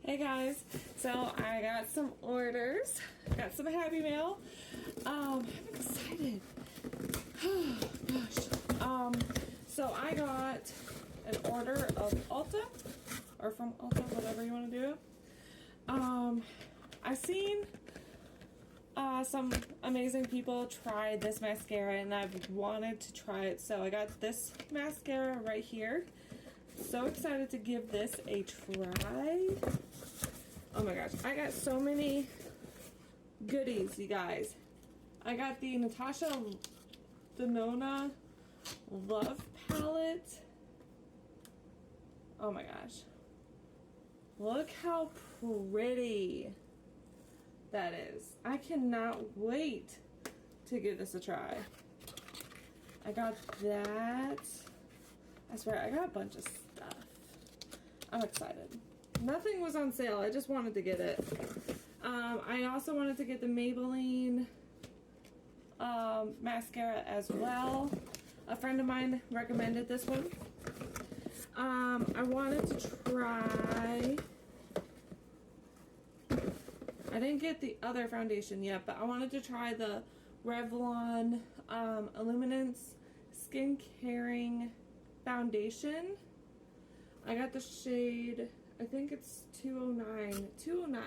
Hey guys, so I got some orders, got some Happy Mail. I'm excited. Oh gosh. So I got an order of Ulta, or from Ulta, whatever you want to do. I've seen some amazing people try this mascara, and I've wanted to try it. So I got this mascara right here. So excited to give this a try. Oh my gosh, I got so many goodies, you guys. I got the Natasha Denona Love Palette. Oh my gosh. Look how pretty that is. I cannot wait to give this a try. I got that. I swear, I got a bunch of stuff. I'm excited. Nothing was on sale. I just wanted to get it. I also wanted to get the Maybelline mascara as well. A friend of mine recommended this one. I wanted to try... I didn't get the other foundation yet, but I wanted to try the Revlon Illuminance Skin Caring Foundation. I got the shade, I think it's 209. 209.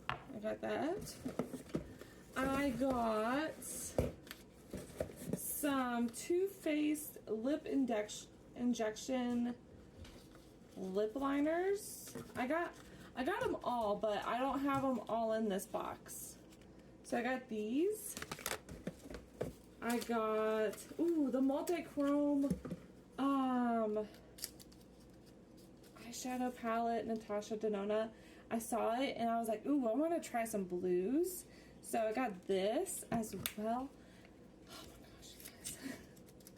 I got that. I got some Too Faced Lip Injection lip liners. I got them all, but I don't have them all in this box. So I got these. I got, the multi-chrome eyeshadow palette, Natasha Denona. I saw it and I was like, I want to try some blues. So I got this as well. Oh my gosh, you guys.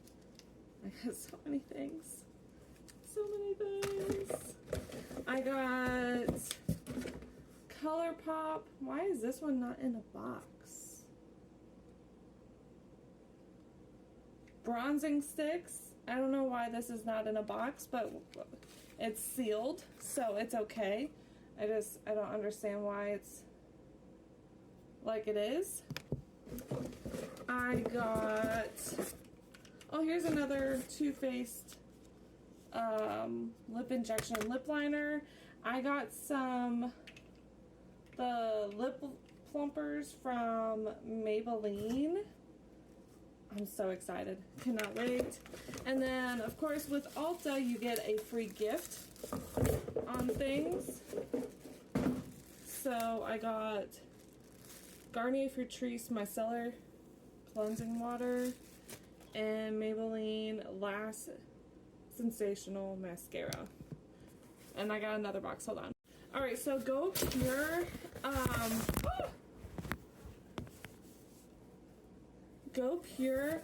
I got so many things. So many things. I got ColourPop. Why is this one not in a box? Bronzing sticks. I don't know why this is not in a box, but it's sealed, so it's okay. I don't understand why it's like it is. I got, here's another Too Faced lip injection lip liner. I got the lip plumpers from Maybelline. I'm so excited. Cannot wait. And then, of course, with Ulta, you get a free gift on things. So I got Garnier Fructis Micellar Cleansing Water and Maybelline Lash Sensational Mascara. And I got another box. Hold on. Alright, so Go Pure. Go Pure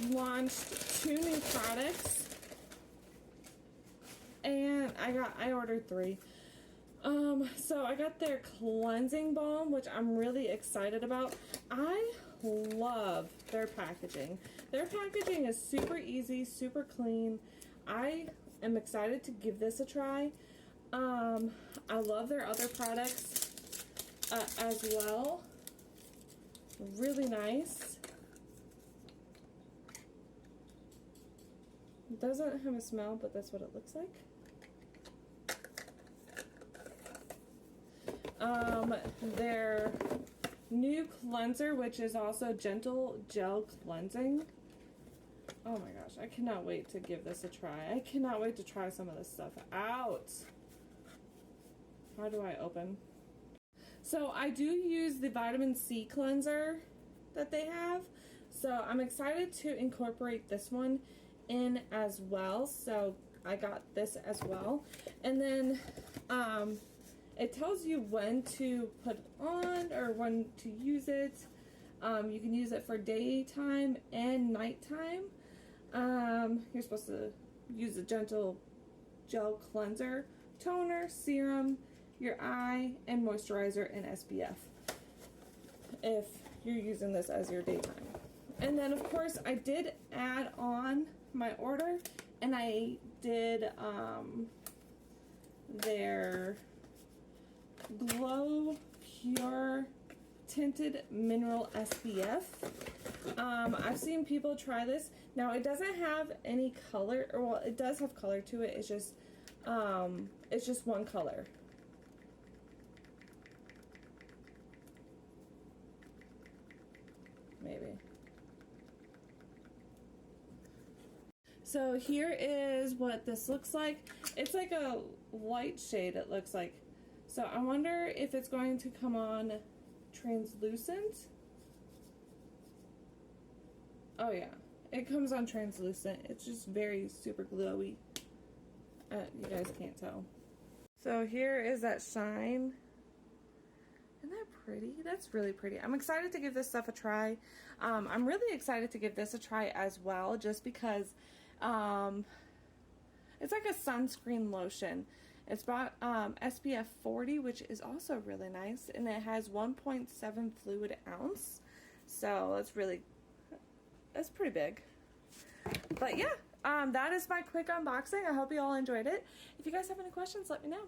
launched 2 new products, and I ordered 3. So I got their cleansing balm, which I'm really excited about. I love their packaging. Their packaging is super easy, super clean. I am excited to give this a try. I love their other products as well. Really nice. It doesn't have a smell, but that's what it looks like. Their new cleanser, which is also gentle gel cleansing. Oh my gosh, I cannot wait to give this a try. I cannot wait to try some of this stuff out. How do I open? So I do use the vitamin C cleanser that they have. So I'm excited to incorporate this one in as well. So I got this as well. And then it tells you when to put it on or when to use it. You can use it for daytime and nighttime. You're supposed to use a gentle gel cleanser, toner, serum, your eye, and moisturizer and SPF if you're using this as your daytime. And then of course I did add on my order, and I did their Glow Pure Tinted Mineral SPF. I've seen people try this. Now it doesn't have any color, or well, it does have color to it. It's just one color. Maybe. So here is what this looks like. It's like a light shade, it looks like. So I wonder if it's going to come on translucent. Oh yeah, it comes on translucent. It's just very super glowy. You guys can't tell. So here is that shine. Isn't that pretty? That's really pretty. I'm excited to give this stuff a try. I'm really excited to give this a try as well, just because it's like a sunscreen lotion. It's brought SPF 40, which is also really nice, and it has 1.7 fluid ounce. So that's pretty big. But yeah, that is my quick unboxing. I hope you all enjoyed it. If you guys have any questions, let me know.